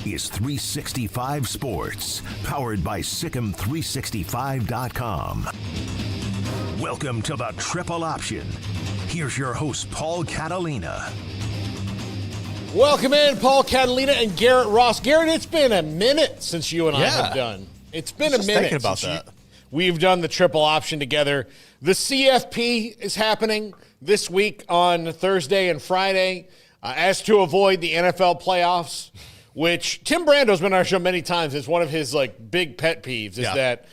is 365 Sports, powered by Sikkim365.com. Welcome to the Triple Option. Here's your host, Paul Catalina. Welcome in, Paul Catalina and Garrett Ross. Garrett, it's been a minute since you and I have done. It's been a minute thinking about that. We've done the triple option together. The CFP is happening this week on Thursday and Friday as to avoid the NFL playoffs, which Tim Brando's been on our show many times. It's one of his big pet peeves is that,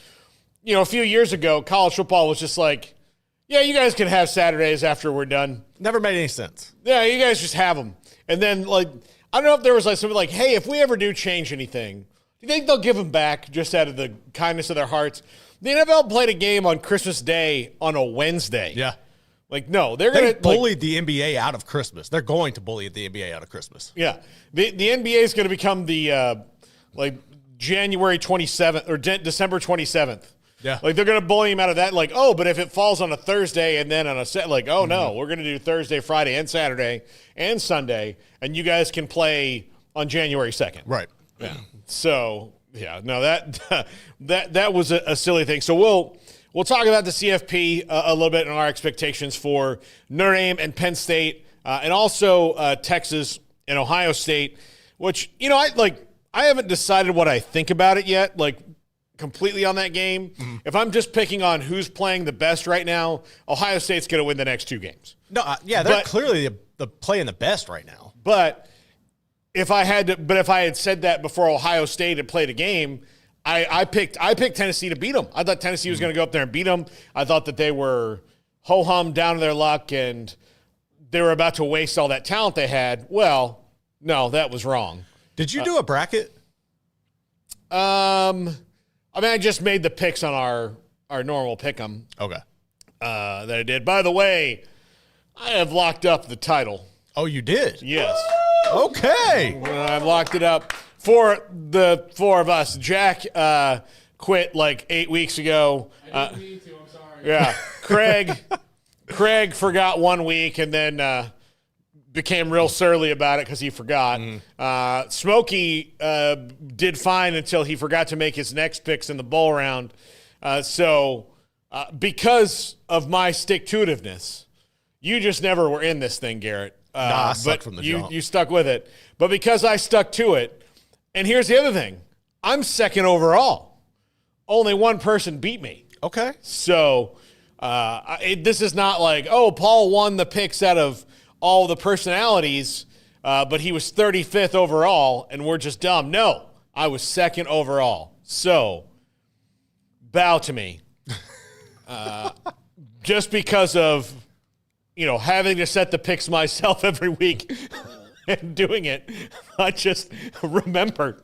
a few years ago, college football was just like, yeah, you guys can have Saturdays after we're done. Never made any sense. Yeah, you guys just have them. And then, I don't know if there was something like, hey, if we ever do change anything, do you think they'll give them back just out of the kindness of their hearts? The NFL played a game on Christmas Day on a Wednesday. Yeah. No, they're going to bullied the NBA out of Christmas. They're going to bully the NBA out of Christmas. Yeah. The NBA is going to become the, January 27th or December 27th. Yeah. They're going to bully him out of that. But if it falls on a Thursday and then on a set, no, we're going to do Thursday, Friday, and Saturday and Sunday, and you guys can play on January 2nd. Right. Yeah. So, that was a silly thing. So we'll talk about the CFP a little bit and our expectations for Notre Dame and Penn State, and also Texas and Ohio State, which, I haven't decided what I think about it yet, completely on that game. Mm-hmm. If I'm just picking on who's playing the best right now, Ohio State's going to win the next two games. No, they're clearly playing the best right now. But if I had said that before Ohio State had played a game, I picked Tennessee to beat them. I thought Tennessee was going to go up there and beat them. I thought that they were ho-hum, down to their luck, and they were about to waste all that talent they had. Well, no, that was wrong. Did you do a bracket? I just made the picks on our normal pick'em. Okay. That I did. By the way, I have locked up the title. Oh, you did? Yes. Okay. I've locked it up for the four of us. Jack quit 8 weeks ago. I didn't mean to. I'm sorry. Yeah. Craig forgot 1 week and then became real surly about it because he forgot. Smokey did fine until he forgot to make his next picks in the bowl round. So because of my stick-to-itiveness, you just never were in this thing, Garrett. I stuck from the jump. You stuck with it. But because I stuck to it, and here's the other thing, I'm second overall. Only one person beat me. Okay. So this is not Paul won the picks out of all the personalities, but he was 35th overall, and we're just dumb. No, I was second overall. So, bow to me. Just because of, having to set the picks myself every week and doing it, I just remembered.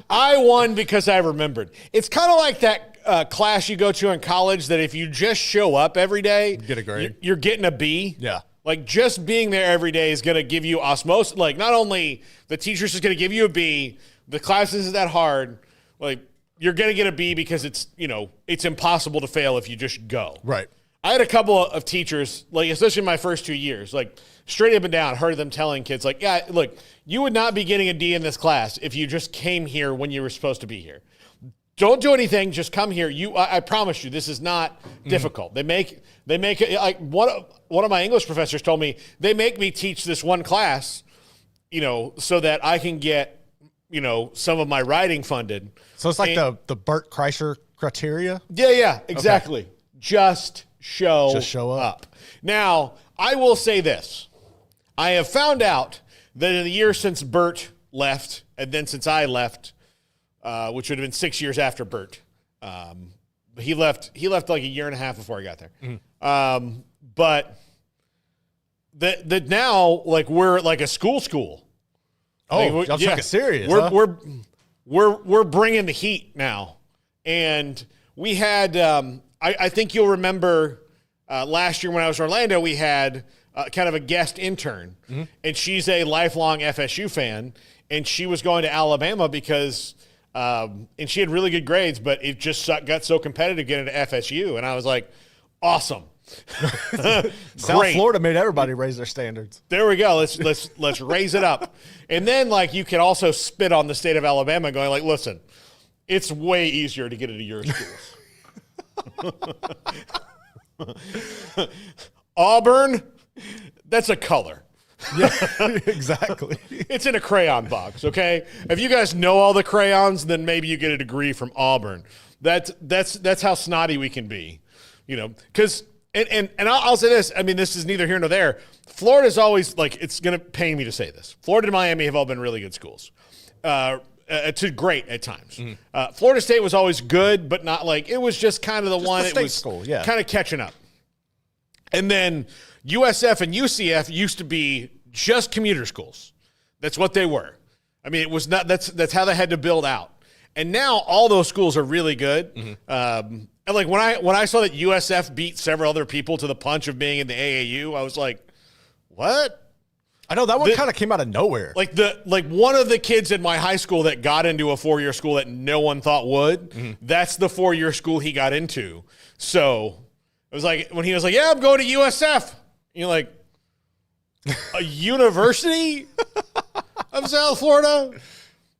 I won because I remembered. It's kind of like that class you go to in college that if you just show up every day, get a grade. You're getting a B. Yeah. Just being there every day is going to give you osmosis. Not only the teachers is going to give you a B, the class isn't that hard. You're going to get a B because it's impossible to fail if you just go. Right. I had a couple of teachers, especially in my first 2 years, straight up and down, heard them telling kids, yeah, look, you would not be getting a D in this class if you just came here when you were supposed to be here. Don't do anything. Just come here. I promise you, this is not difficult. They make it one of my English professors told me they make me teach this one class, so that I can get, some of my writing funded. So it's the Bert Kreischer criteria. Yeah, exactly. Okay. Just show up. Now, I will say this: I have found out that in the year since Bert left, and then since I left. Which would have been 6 years after Bert. He left a year and a half before I got there. Mm-hmm. But that now, we're a school. Oh, y'all took it serious. We're bringing the heat now. And we had, I think you'll remember last year when I was in Orlando, we had kind of a guest intern. Mm-hmm. And she's a lifelong FSU fan. And she was going to Alabama because and she had really good grades, but it just got so competitive getting to FSU. And I was like, awesome. South Florida made everybody raise their standards. There we go. Let's raise it up. And then like you can also spit on the state of Alabama going like, listen, it's way easier to get into your schools. Auburn, that's a color. Yeah, exactly. It's in a crayon box, okay? If you guys know all the crayons, then maybe you get a degree from Auburn. That's how snotty we can be, you know, because and I'll say this. I mean, this is neither here nor there. Florida's always like, it's going to pain me to say this. Florida and Miami have all been really good schools. To great at times. Florida State was always good, but not like, it was just kind of the one. It was school, yeah. Kind of catching up. And then USF and UCF used to be just commuter schools. That's what they were. I mean, it was not. That's how they had to build out. And now all those schools are really good. And like when I saw that USF beat several other people to the punch of being in the AAU, I was like, what? I know that one kind of came out of nowhere. Like one of the kids in my high school that got into a 4-year school that no one thought would. That's the 4-year school he got into. So it was like when he was like, "Yeah, I'm going to USF." You're like, a university of South Florida?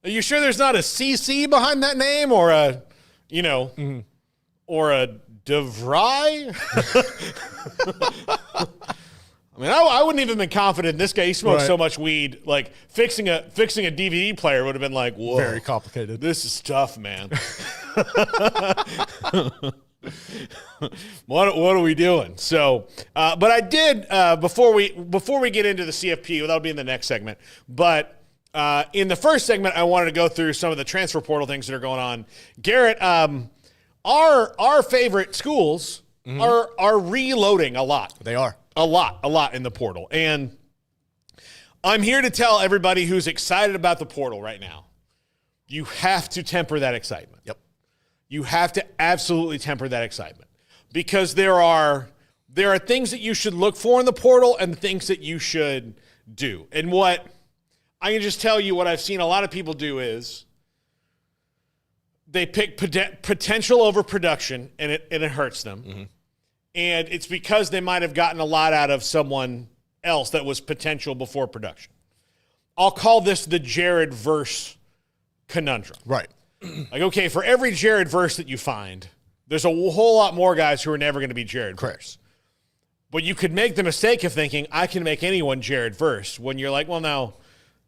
Are you sure there's not a CC behind that name or a, you know, or a DeVry? I mean, I wouldn't even been confident in this guy. He smoked so much weed. Like fixing a DVD player would have been like, whoa. Very complicated. This is tough, man. What are we doing? So, but I did before we get into the CFP, that'll be in the next segment. But in the first segment, I wanted to go through some of the transfer portal things that are going on. Garrett, our favorite schools are reloading a lot. They are a lot in the portal, and I'm here to tell everybody who's excited about the portal right now, you have to temper that excitement. Yep. You have to absolutely temper that excitement because there are things that you should look for in the portal and things that you should do. And what I can just tell you what I've seen a lot of people do is they pick potential over production and it hurts them. And it's because they might have gotten a lot out of someone else that was potential before production. I'll call this the Jared Verse conundrum. Right. Like, okay, for every Jared Verse that you find, there's a whole lot more guys who are never going to be Jared Verse. But you could make the mistake of thinking, I can make anyone Jared Verse, when you're like, well, no,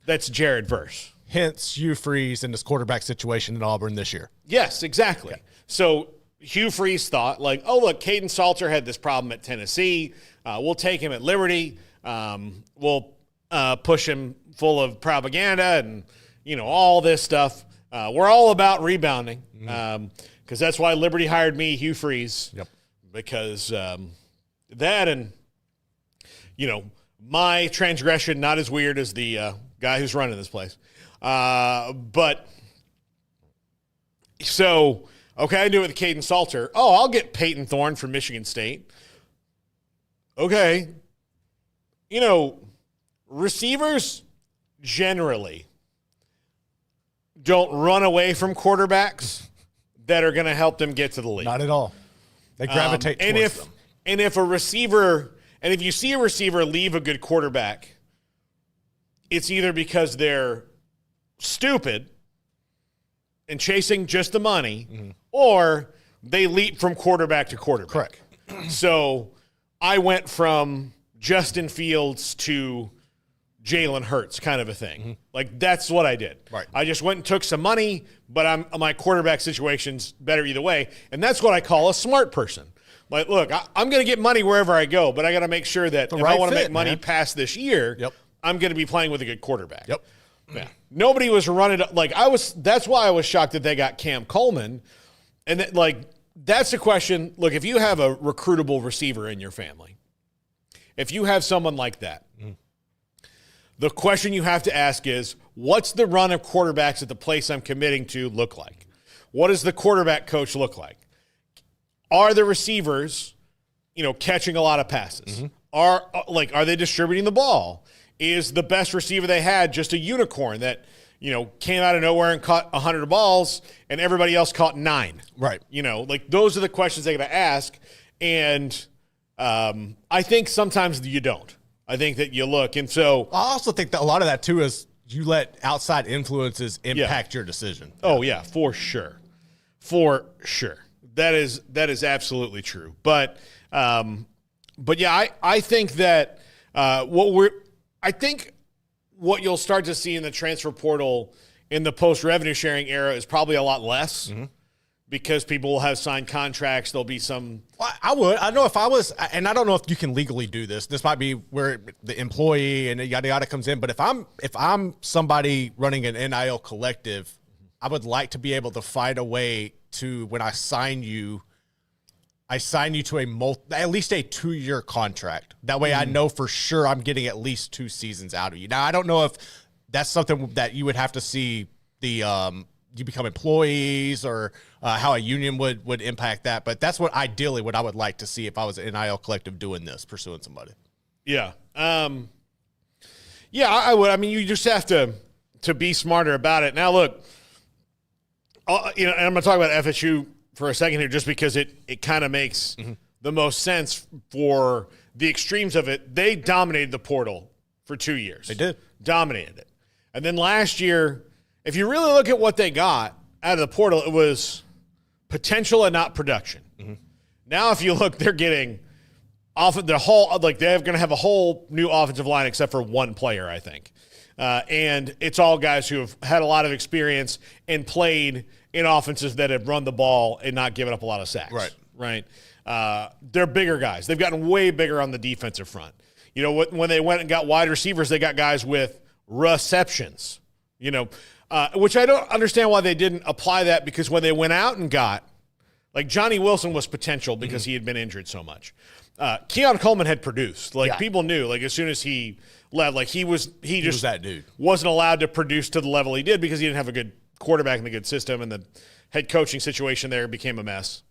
that's Jared Verse. Hence, Hugh Freeze in this quarterback situation in Auburn this year. Yes, exactly. Yeah. So Hugh Freeze thought, like, oh, look, Caden Salter had this problem at Tennessee. We'll take him at Liberty. We'll push him full of propaganda and, you know, all this stuff. We're all about rebounding because that's why Liberty hired me, Hugh Freeze. Yep. Because that and, you know, my transgression, not as weird as the guy who's running this place. But so, okay, I do it with Caden Salter. Oh, I'll get Peyton Thorne from Michigan State. Okay. You know, receivers generally don't run away from quarterbacks that are going to help them get to the league. Not at all. They gravitate towards them. And if a receiver, and if you see a receiver leave a good quarterback, it's either because they're stupid and chasing just the money, or they leap from quarterback to quarterback. Correct. So I went from Justin Fields to Jalen Hurts kind of a thing. Like, that's what I did. Right. I just went and took some money, but my quarterback situation's better either way. And that's what I call a smart person. Like, look, I'm going to get money wherever I go, but I got to make sure that if I want to make money past this year, I'm going to be playing with a good quarterback. Yep. Yeah. Nobody was running like that's why I was shocked that they got Cam Coleman. And that's the question. Look, if you have a recruitable receiver in your family, if you have someone like that, the question you have to ask is, what's the run of quarterbacks at the place I'm committing to look like? What does the quarterback coach look like? Are the receivers, catching a lot of passes? Are they distributing the ball? Is the best receiver they had just a unicorn that, came out of nowhere and caught 100 balls and everybody else caught 9? Right. Those are the questions they got to ask. And I think sometimes you don't. I think that you look, and so I also think that a lot of that too is you let outside influences impact your decision. Oh yeah, for sure. That is absolutely true. But yeah, I think that what you'll start to see in the transfer portal in the post revenue sharing era is probably a lot less. Because people will have signed contracts. There'll be some. Well, I know if I was, and I don't know if you can legally do this. This might be where the employee and yada yada comes in. But if I'm somebody running an NIL collective, I would like to be able to find a way to, when I sign you to at least a 2-year contract. That way, I know for sure I'm getting at least 2 seasons out of you. Now, I don't know if that's something that you would have to see you become employees or how a union would impact that. But that's what I would like to see if I was an NIL collective doing this, pursuing somebody. Yeah. Yeah, I would. I mean, you just have to be smarter about it. Now, look, and I'm going to talk about FSU for a second here just because it kind of makes the most sense for the extremes of it. They dominated the portal for 2 years. They did. Dominated it. And then last year, if you really look at what they got out of the portal, it was potential and not production. Now, if you look, they're getting off of the whole, like they're going to have a whole new offensive line except for one player, I think. And it's all guys who have had a lot of experience and played in offenses that have run the ball and not given up a lot of sacks. Right. They're bigger guys. They've gotten way bigger on the defensive front. You know, when they went and got wide receivers, they got guys with receptions, which I don't understand why they didn't apply that, because when they went out and got, like Johnny Wilson was potential because he had been injured so much. Keon Coleman had produced. People knew, as soon as he left, he was that dude. Wasn't allowed to produce to the level he did because he didn't have a good quarterback and a good system, and the head coaching situation there became a mess.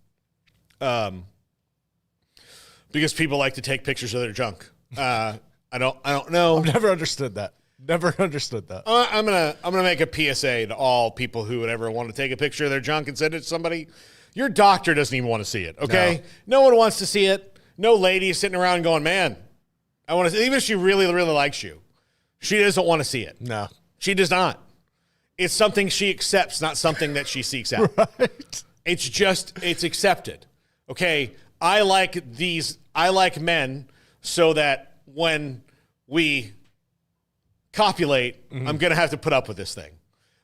Because people like to take pictures of their junk. I don't know. I've never understood that. I'm gonna make a PSA to all people who would ever want to take a picture of their junk and send it to somebody. Your doctor doesn't even want to see it. Okay, no one wants to see it. No lady is sitting around going, "Man, I want to." Even if she really, really likes you, she doesn't want to see it. No, she does not. It's something she accepts, not something that she seeks out. Right. It's accepted. Okay, I like men so that when we copulate, I'm going to have to put up with this thing.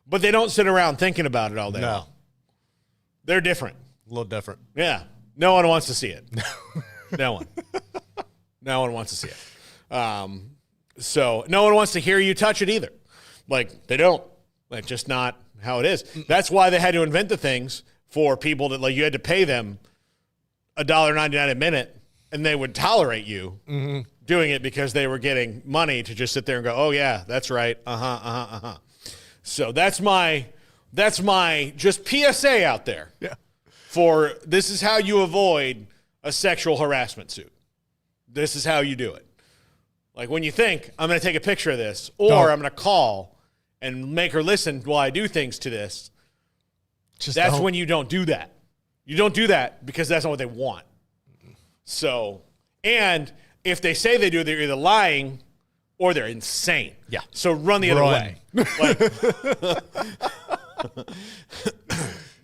But they don't sit around thinking about it all day. No. They're different. A little different. Yeah. No one wants to see it. No one. No one wants to see it. So no one wants to hear you touch it either. They don't. That's just not how it is. That's why they had to invent the things for people that, you had to pay them $1.99 a minute, and they would tolerate you doing it because they were getting money to just sit there and go, oh, yeah, that's right. So that's my just PSA out there. Yeah. For this is how you avoid a sexual harassment suit. This is how you do it. When you think, I'm going to take a picture of this, or I'm going to call and make her listen while I do things to this, that's when you don't do that. You don't do that because that's not what they want. So, and if they say they do, they're either lying or they're insane. Yeah. So run the other way.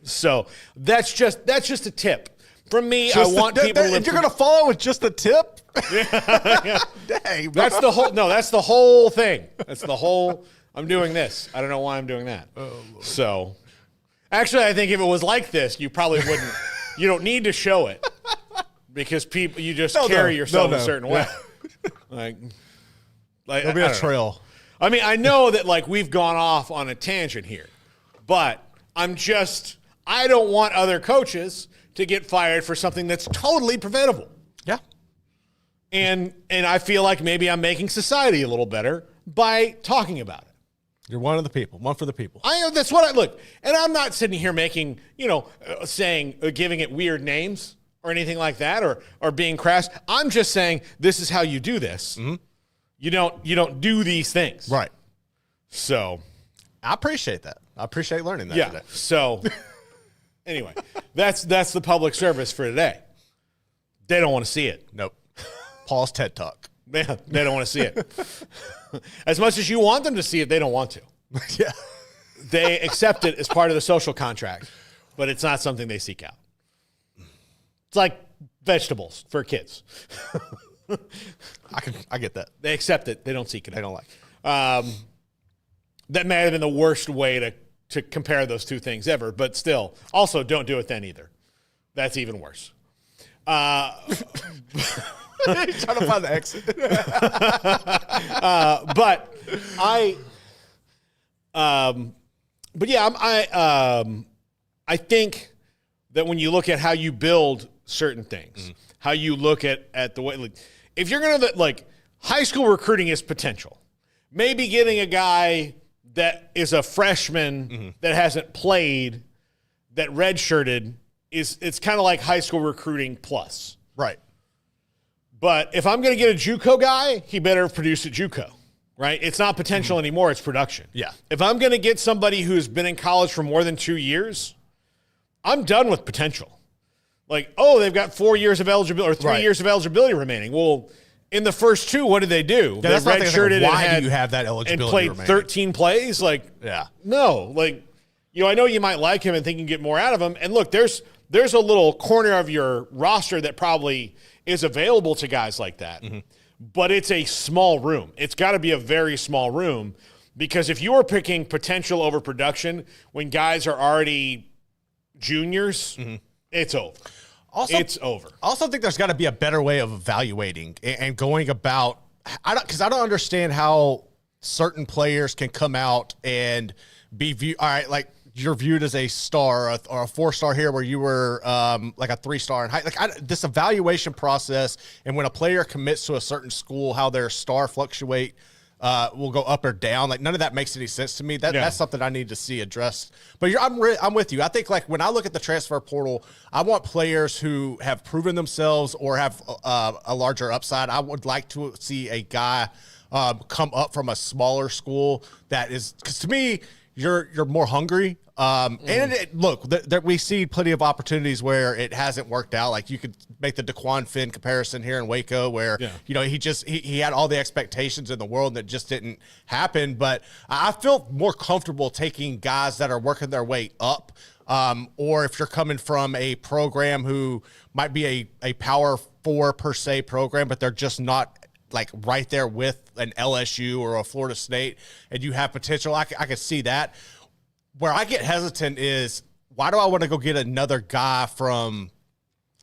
So that's just a tip from me. I want people to live. You're going to follow with just a tip? Yeah. Dang. That's the whole. No, that's the whole thing. That's the whole. I'm doing this. I don't know why I'm doing that. Oh, Lord. So, actually, I think if it was like this, you probably wouldn't. You don't need to show it because people. You just carry yourself a certain way. There'll be a trail. I mean, I know that we've gone off on a tangent here, but I don't want other coaches to get fired for something that's totally preventable. Yeah. And I feel like maybe I'm making society a little better by talking about it. You're one of the people, one for the people. I know, that's what I look. And I'm not sitting here making, giving it weird names or anything like that or being crass. I'm just saying this is how you do this. Mm-hmm. You don't do these things. Right. So I appreciate that. I appreciate learning that today. So anyway, that's the public service for today. They don't want to see it. Nope. Paul's TED Talk. Yeah, they don't want to see it. As much as you want them to see it, they don't want to. Yeah. They accept it as part of the social contract, but it's not something they seek out. It's like vegetables for kids. I get that. They accept it. They don't seek it out. They don't like it. That may have been the worst way to compare those two things ever, but still, also don't do it then either. That's even worse. Trying to find the exit. I think that when you look at how you build certain things, how you look at the way, like, if you're going to, like, high school recruiting is potential. Maybe getting a guy that is a freshman that hasn't played, that redshirted, it's kind of like high school recruiting plus. Right. But if I'm going to get a JUCO guy, he better produce at JUCO, right? It's not potential anymore, it's production. Yeah. If I'm going to get somebody who's been in college for more than 2 years, I'm done with potential. Like, oh, they've got 4 years of eligibility or 3 years of eligibility remaining. Well, in the first two, what did they do? Yeah, they redshirted why do you have that eligibility and played remaining? 13 plays? Like, yeah. No. Like, I know you might like him and think you can get more out of him. And look, there's a little corner of your roster that probably is available to guys like that. But it's a small room. It's got to be a very small room, because if you are picking potential over production when guys are already juniors, it's over. It's over. I also think there's got to be a better way of evaluating and going about, because I don't understand how certain players can come out and be viewed. All right, like, you're viewed as a star or a 4-star here where you were like a 3-star in high. Like, this evaluation process, and when a player commits to a certain school, how their star fluctuate will go up or down. Like, none of that makes any sense to me. That's something I need to see addressed. But I'm with you. I think, like, when I look at the transfer portal, I want players who have proven themselves or have a larger upside. I would like to see a guy come up from a smaller school that is, because to me, you're more hungry. And look, we see plenty of opportunities where it hasn't worked out. Like, you could make the DeQuan Finn comparison here in Waco, where he had all the expectations in the world and it just didn't happen. But I feel more comfortable taking guys that are working their way up, or if you're coming from a program who might be a Power 4 per se program, but they're just not like right there with an LSU or a Florida State, and you have potential. I could see that. Where I get hesitant is, why do I want to go get another guy from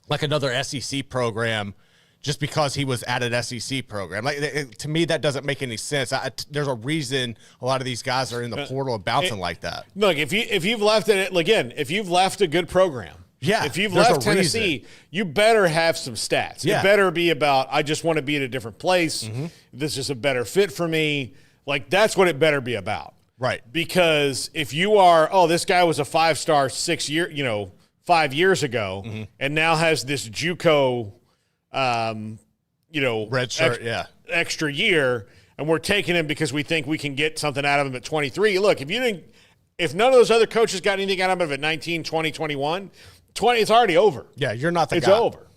like another SEC program just because he was at an SEC program? Like, to me, that doesn't make any sense. There's a reason a lot of these guys are in the portal and bouncing like that. Look, if you've left it again, if you've left a good program, if you've left Tennessee, you better have some stats. It better be about, I just want to be at a different place. This is a better fit for me. Like, that's what it better be about. Right. Because if you are, this guy was a 5-star 5 years ago, and now has this JUCO, red shirt, extra year, and we're taking him because we think we can get something out of him at 23. Look, if none of those other coaches got anything out of him at 19, 20, 21, 20, it's already over. Yeah, you're not the guy. It's over.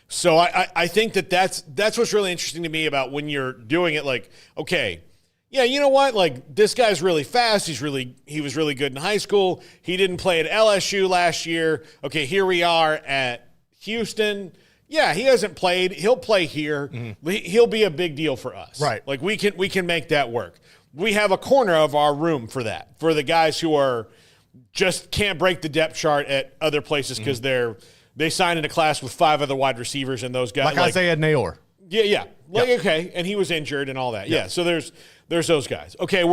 So I think that's what's really interesting to me about when you're doing it. Like, okay, yeah, you know what? Like, this guy's really fast. He was really good in high school. He didn't play at LSU last year. Okay, here we are at Houston. Yeah, he hasn't played. He'll play here. He'll be a big deal for us. Right. Like, we can make that work. We have a corner of our room for that, for the guys who are just can't break the depth chart at other places because they signed in a class with 5 other wide receivers, and those guys like Isaiah Nayor. Yeah. Okay, and he was injured and all that. Yeah. So there's those guys. Okay, and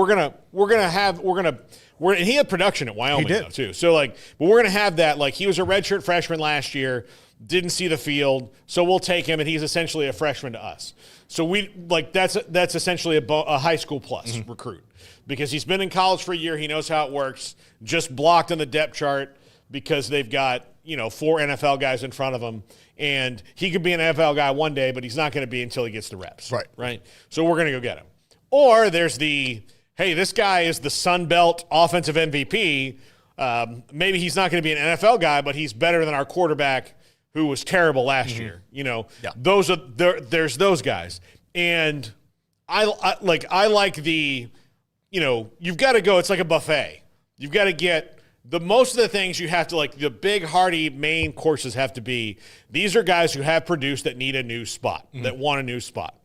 he had production at Wyoming though, too. So but we're gonna have that. Like, he was a redshirt freshman last year, didn't see the field, so we'll take him, and he's essentially a freshman to us. So that's essentially a high school plus recruit, because he's been in college for a year, he knows how it works, just blocked on the depth chart because they've got 4 NFL guys in front of him, and he could be an NFL guy one day, but he's not going to be until he gets the reps. Right. So we're going to go get him. Or there's hey, this guy is the Sun Belt offensive MVP. Maybe he's not going to be an NFL guy, but he's better than our quarterback who was terrible last year. You know, there's those guys. And I like the, you know, you've got to go, it's like a buffet. You've got to get most of the things you have to, like, the big hearty main courses have to be, these are guys who have produced that need a new spot, that want a new spot.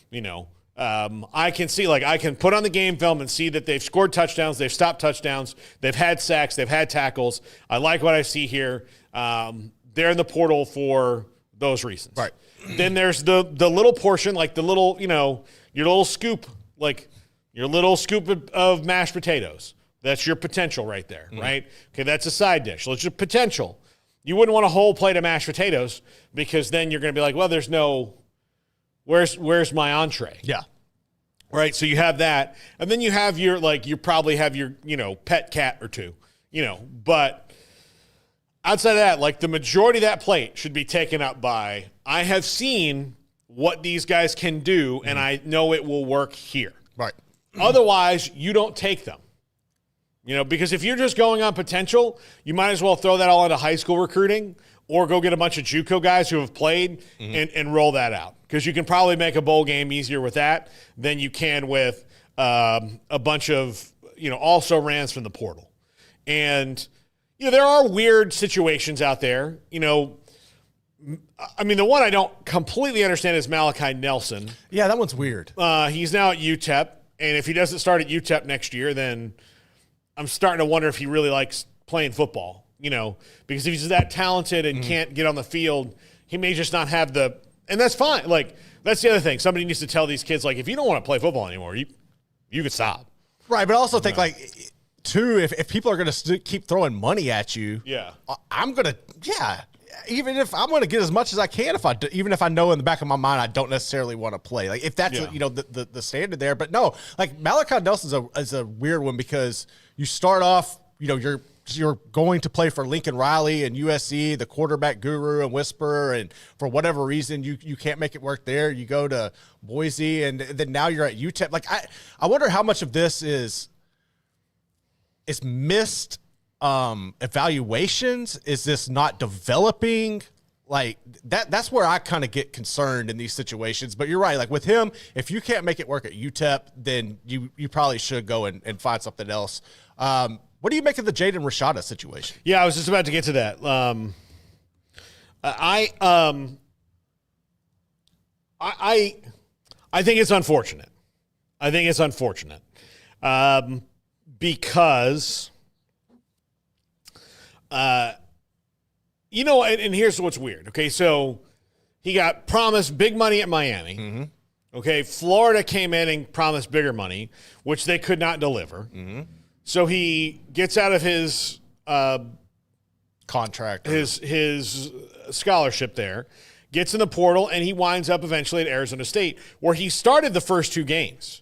You know, I can see, like, I can put on the game film and see that they've scored touchdowns, they've stopped touchdowns, they've had sacks, they've had tackles. I like what I see here. They're in the portal for those reasons. Right. Then there's the little portion, like the little, you know, your little scoop, like your little scoop of mashed potatoes. That's your potential right there, right? Okay, that's a side dish. It's your potential. You wouldn't want a whole plate of mashed potatoes because then you're going to be like, well, there's no, where's my entree? Yeah. Right, so you have that. And then you have your, like, you probably have your, you know, pet cat or two, you know. But outside of that, like, the majority of that plate should be taken up by, I have seen what these guys can do, and I know it will work here. Right. Otherwise, you don't take them. You know, because if you're just going on potential, you might as well throw that all into high school recruiting or go get a bunch of JUCO guys who have played and roll that out. Because you can probably make a bowl game easier with that than you can with a bunch of, you know, also-rans from the portal. And, you know, there are weird situations out there. You know, I mean, the one I don't completely understand is Malachi Nelson. Yeah, that one's weird. He's now at UTEP. And if he doesn't start at UTEP next year, then I'm starting to wonder if he really likes playing football, you know, because if he's that talented and can't get on the field, he may just not have the – and that's fine. Like, that's the other thing. Somebody needs to tell these kids, like, if you don't want to play football anymore, you can stop. Right, but also think, like, too, if people are going to keep throwing money at you, I'm going to – even if I'm going to get as much as I can, even if I know in the back of my mind I don't necessarily want to play, like if that's you know the standard there. But no, like Malachi Nelson is a weird one because you start off, you know, you're going to play for Lincoln Riley and USC, the quarterback guru and whisperer, and for whatever reason you can't make it work there. You go to Boise, and then now you're at UTEP. Like I wonder how much of this is missed. Evaluations? Is this not developing? Like that's where I kind of get concerned in these situations. But you're right. Like with him, if you can't make it work at UTEP, then you probably should go and find something else. What do you make of the Jaden Rashada situation? Yeah, I was just about to get to that. I think it's unfortunate. Because you know, and here's what's weird. Okay, so he got promised big money at Miami. Okay, Florida came in and promised bigger money, which they could not deliver. So he gets out of his contract, his scholarship there, gets in the portal, and he winds up eventually at Arizona State, where he started the first two games,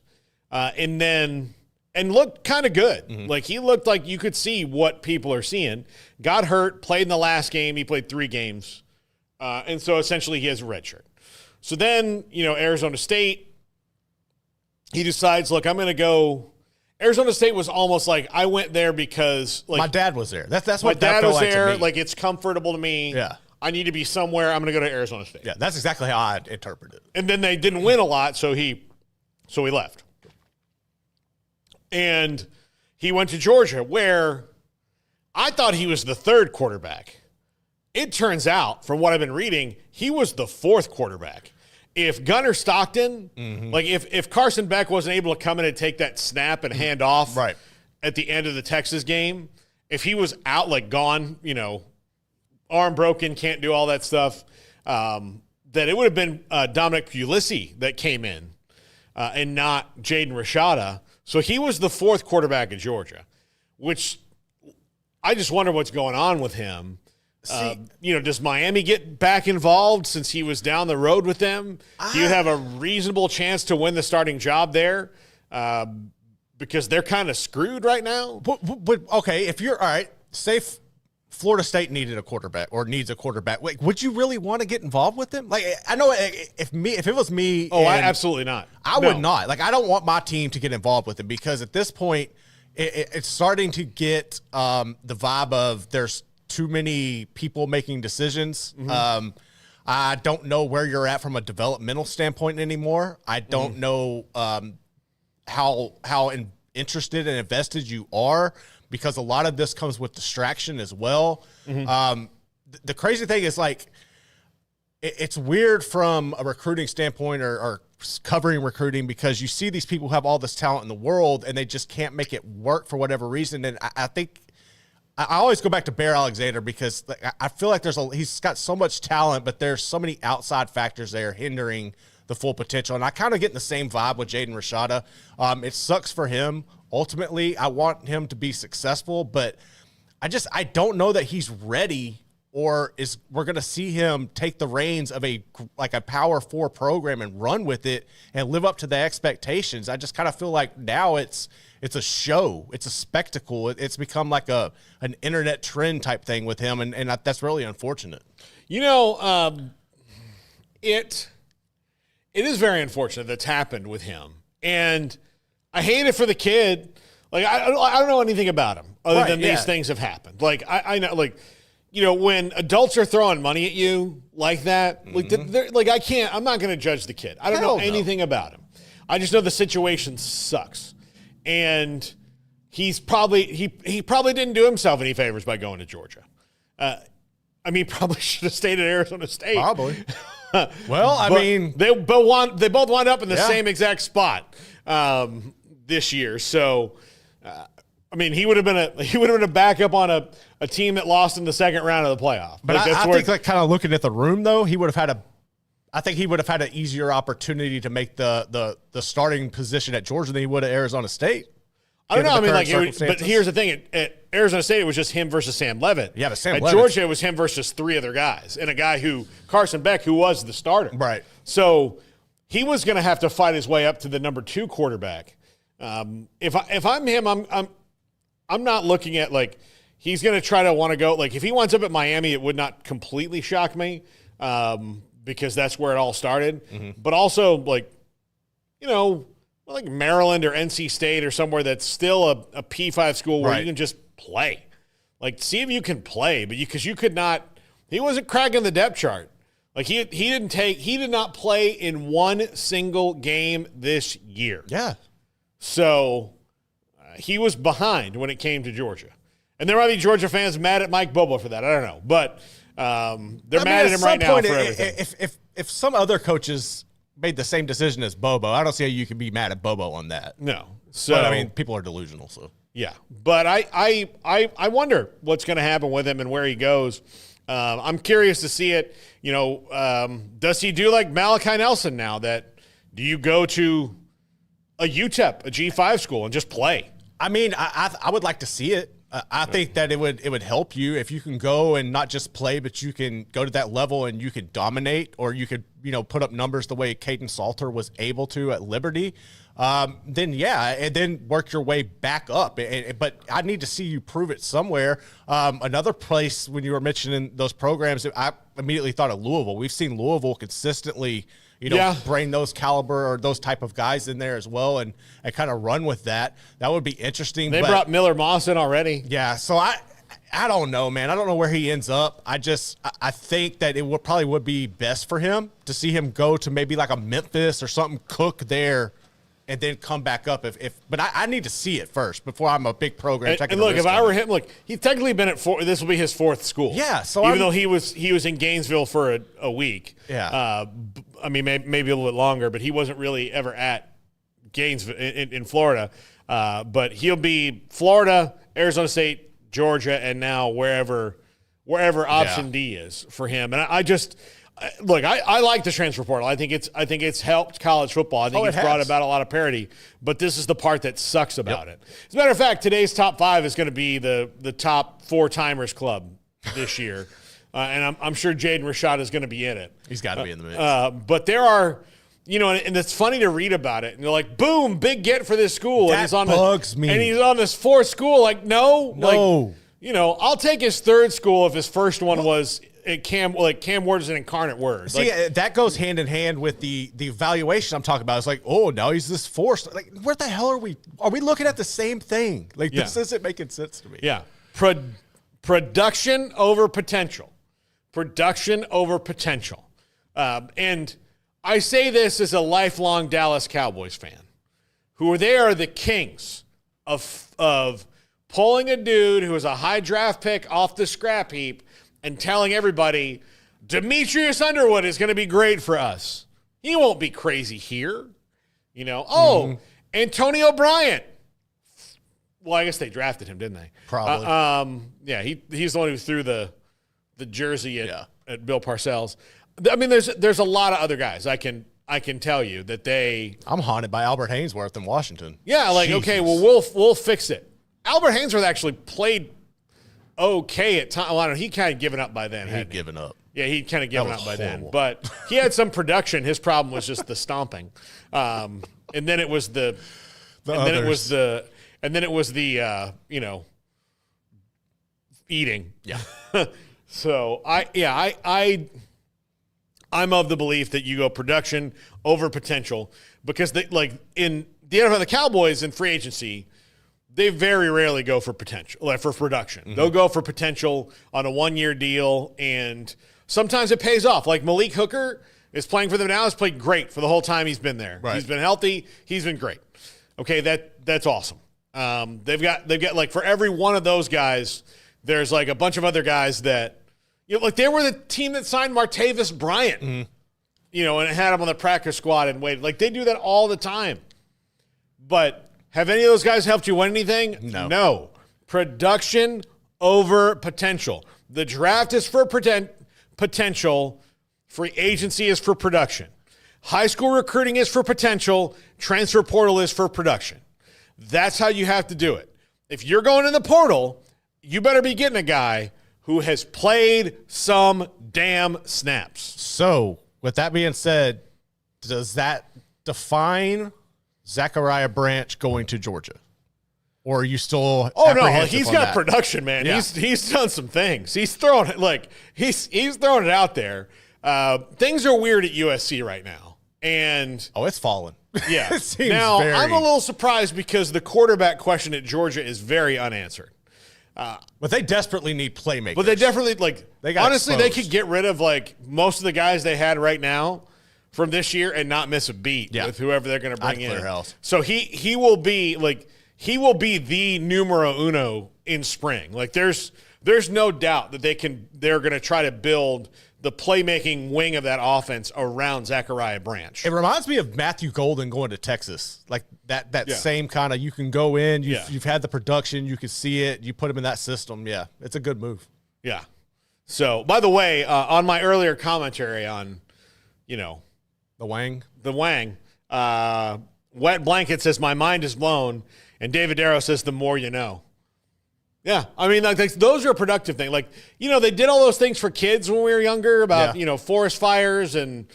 and looked kind of good. Like, he looked like you could see what people are seeing. Got hurt, played in the last game. He played 3 games. And so, essentially, he has a red shirt. So then, you know, Arizona State, he decides, look, I'm going to go. Arizona State was almost like, I went there because, like, my dad was there. That's what my dad was there. To me. Like, it's comfortable to me. Yeah. I need to be somewhere. I'm going to go to Arizona State. Yeah, that's exactly how I interpret it. And then they didn't win a lot, so he left. And he went to Georgia, where I thought he was the 3rd quarterback. It turns out, from what I've been reading, he was the 4th quarterback. If Gunnar Stockton, like if Carson Beck wasn't able to come in and take that snap and hand off at the end of the Texas game, if he was out, like gone, you know, arm broken, can't do all that stuff, then it would have been Dominic Puglisi that came in and not Jaden Rashada. So he was the 4th quarterback at Georgia, which I just wonder what's going on with him. You know, does Miami get back involved since he was down the road with them? Do you have a reasonable chance to win the starting job there? Because they're kind of screwed right now. But okay, if you're all right, say Florida State needed a quarterback or needs a quarterback. Wait, would you really want to get involved with them? Like, I know if it was me. Oh, absolutely not. I would not. Like, I don't want my team to get involved with them because at this point, it's starting to get the vibe of there's too many people making decisions. I don't know where you're at from a developmental standpoint anymore. I don't know how interested and invested you are, because a lot of this comes with distraction as well. The crazy thing is, like, it's weird from a recruiting standpoint or covering recruiting, because you see these people who have all this talent in the world and they just can't make it work for whatever reason. And I think I always go back to Bear Alexander, because I feel like he's got so much talent, but there's so many outside factors there hindering the full potential. And I kind of get in the same vibe with Jaden Rashada. It sucks for him. Ultimately, I want him to be successful, but I don't know that he's ready, or we're going to see him take the reins of a Power 4 program and run with it and live up to the expectations. I just kind of feel like now it's a show. It's a spectacle. It's become like an internet trend type thing with him, and that's really unfortunate. It is very unfortunate that's happened with him, and I hate it for the kid. Like, I don't know anything about him other than these things have happened. Like, I know, like, when adults are throwing money at you like that, I'm not going to judge the kid. I don't know anything about him. I just know the situation sucks. And he probably didn't do himself any favors by going to Georgia. Probably should have stayed at Arizona State. Probably. Well, they both wound up in the same exact spot this year. So, he would have been a backup on a team that lost in the second round of the playoff. But I think, kind of looking at the room, though, he would have had an easier opportunity to make the starting position at Georgia than he would at Arizona State. I don't know. But here's the thing: at Arizona State, it was just him versus Sam Leavitt. Yeah, but Sam at Leavitt. Georgia, it was him versus three other guys, and a guy Carson Beck, who was the starter. Right. So he was going to have to fight his way up to the number 2 quarterback. If I'm him, I'm not looking at, like, he's going to try to want to go. Like, if he winds up at Miami, it would not completely shock me, because that's where it all started. But also, like Maryland or NC State or somewhere that's still a P5 school where you can just play. Like, see if you can play, but because you could not. He wasn't cracking the depth chart. Like, he did not play in one single game this year. Yeah. So he was behind when it came to Georgia. And there might be Georgia fans mad at Mike Bobo for that. I don't know. But they're mad at him right now for everything. If some other coaches made the same decision as Bobo, I don't see how you can be mad at Bobo on that. No. So, but, people are delusional. So yeah. But I wonder what's going to happen with him and where he goes. I'm curious to see it. Does he do like Malachi Nelson now? Do you go to a UTEP, a G5 school, and just play? I would like to see it. I think that it would help you if you can go and not just play, but you can go to that level and you could dominate, or you could, put up numbers the way Caden Salter was able to at Liberty. Then and then work your way back up. But I need to see you prove it somewhere. Another place, when you were mentioning those programs, I immediately thought of Louisville. We've seen Louisville consistently, bring those caliber or those type of guys in there as well and kind of run with that. That would be interesting. They brought Miller Moss in already. Yeah, so I don't know, man. I don't know where he ends up. I think that it probably would be best for him to see him go to maybe like a Memphis or something, cook there, and then come back up. But I need to see it first before I'm a big program. And look, if I were him, he's technically been at 4. This will be his 4th school. Yeah. So even though he was in Gainesville for a week. Yeah. Maybe a little bit longer, but he wasn't really ever at Gainesville in Florida. But he'll be Florida, Arizona State, Georgia, and now wherever option D is for him. And I just look, I like the transfer portal. I think it's helped college football. I think it's brought about a lot of parity. But this is the part that sucks about it. As a matter of fact, today's top 5 is going to be the top 4-timers club this year. And I'm sure Jaden Rashada is going to be in it. He's got to be in the mix. But there are, and it's funny to read about it. And you're like, boom, big get for this school. That bugs me. And he's on this 4th school. Like, no. I'll take his 3rd school if his first one was Cam Ward is an incarnate word. See, that goes hand in hand with the evaluation I'm talking about. It's like, oh, now he's this 4th. Like, where the hell are we? Are we looking at the same thing? Like, this isn't making sense to me. Yeah. Production over potential. Production over potential. And I say this as a lifelong Dallas Cowboys fan, who they are the kings of pulling a dude who is a high draft pick off the scrap heap and telling everybody, Demetrius Underwood is going to be great for us. He won't be crazy here. Antonio Bryant. Well, I guess they drafted him, didn't they? Probably. He's the one who threw the jersey at Bill Parcells. I mean, there's a lot of other guys I can tell you that they. I'm haunted by Albert Hainsworth in Washington. Yeah, Jesus. okay, well we'll fix it. Albert Hainsworth actually played okay at times. Well, I don't know, he kind of given up by then. He'd given up. Yeah, he'd kind of given up by horrible. then. But he had some production. His problem was just the stomping. And then it was the eating. Yeah. So I'm of the belief that you go production over potential, because in the NFL, the Cowboys in free agency, they very rarely go for potential, for production. Mm-hmm. They'll go for potential on a 1-year deal, and sometimes it pays off. Like Malik Hooker is playing for them now. He's played great for the whole time he's been there. Right. He's been healthy. He's been great. Okay, that's awesome. They've got like for every one of those guys, there's like a bunch of other guys that, they were the team that signed Martavis Bryant, and had him on the practice squad and waited. Like, they do that all the time. But have any of those guys helped you win anything? No. Production over potential. The draft is for potential. Free agency is for production. High school recruiting is for potential. Transfer portal is for production. That's how you have to do it. If you're going in the portal, you better be getting a guy who has played some damn snaps. So, with that being said, does that define Zachariah Branch going to Georgia? Or are you still he's got production, man. Yeah. He's done some things. He's thrown he's throwing it out there. Things are weird at USC right now. And it's fallen. Yeah. Now, I'm a little surprised because the quarterback question at Georgia is very unanswered. But they desperately need playmakers. But they definitely honestly, they could exposed. get rid of most of the guys they had right now from this year and not miss a beat with whoever they're going to bring in. House. So he will be the numero uno in spring. Like there's no doubt that they're going to try to build the playmaking wing of that offense around Zachariah Branch. It reminds me of Matthew Golden going to Texas. Like that same kind of, you can go in, you've had the production, you can see it, you put him in that system. Yeah, it's a good move. Yeah. So, by the way, on my earlier commentary on, the Wang. Wet Blanket says, my mind is blown, and David Darrow says, the more you know. Yeah, I mean, those are a productive thing. They did all those things for kids when we were younger about, forest fires and,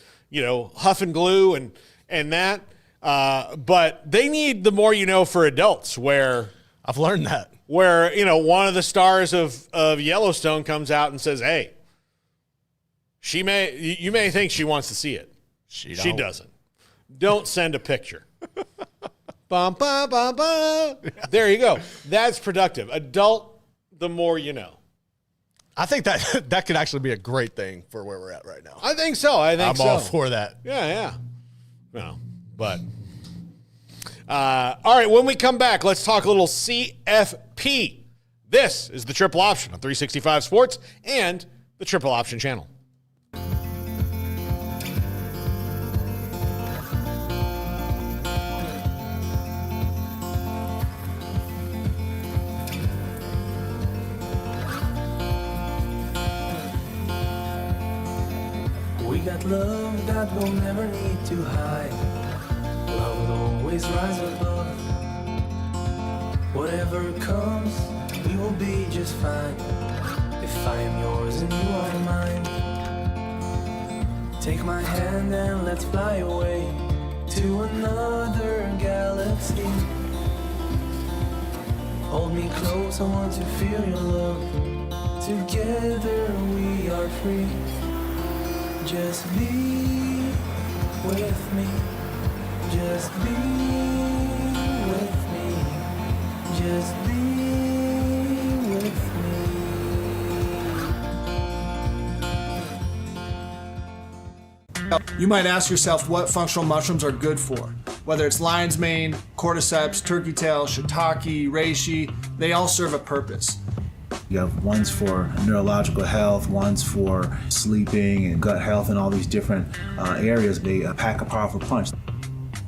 huff and glue and that. But they need the more you know for adults, where I've learned that. Where, one of the stars of Yellowstone comes out and says, hey, you may think she wants to see it. She doesn't. Don't send a picture. Bum, bum, bum, bum. There you go. That's productive. Adult, the more you know. I think that could actually be a great thing for where we're at right now. I think so. I'm all for that. Yeah. No, but all right. When we come back, let's talk a little CFP. This is the Triple Option on 365 Sports and the Triple Option channel. We got love that we'll never need to hide. Love will always rise above. Whatever comes, we will be just fine. If I am yours and you are mine. Take my hand and let's fly away to another galaxy. Hold me close, I want to feel your love. Together we are free. Just be with me. Just be with me. Just be with me. You might ask yourself what functional mushrooms are good for. Whether it's lion's mane, cordyceps, turkey tail, shiitake, reishi, they all serve a purpose. You have ones for neurological health, ones for sleeping and gut health and all these different areas. They pack a powerful punch.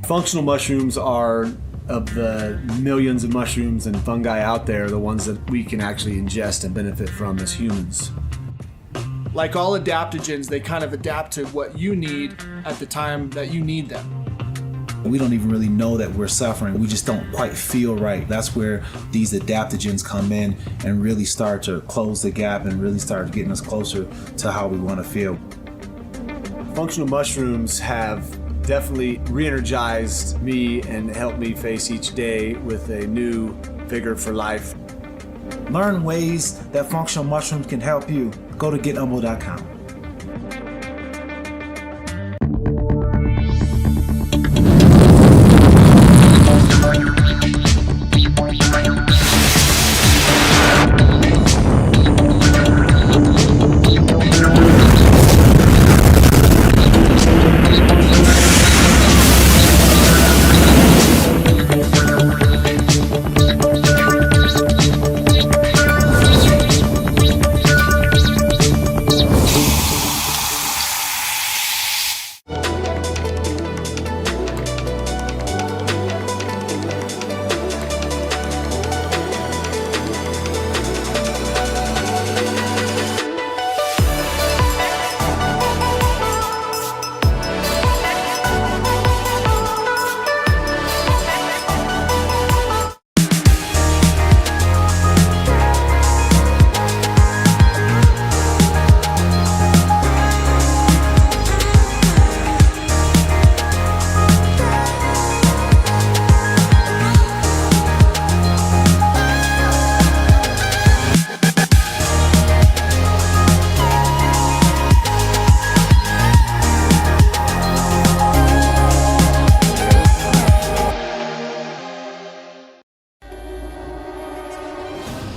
Functional mushrooms are, of the millions of mushrooms and fungi out there, the ones that we can actually ingest and benefit from as humans. Like all adaptogens, they kind of adapt to what you need at the time that you need them. We don't even really know that we're suffering. We just don't quite feel right. That's where these adaptogens come in and really start to close the gap and really start getting us closer to how we want to feel. Functional mushrooms have definitely re-energized me and helped me face each day with a new vigor for life. Learn ways that functional mushrooms can help you. Go to getumble.com.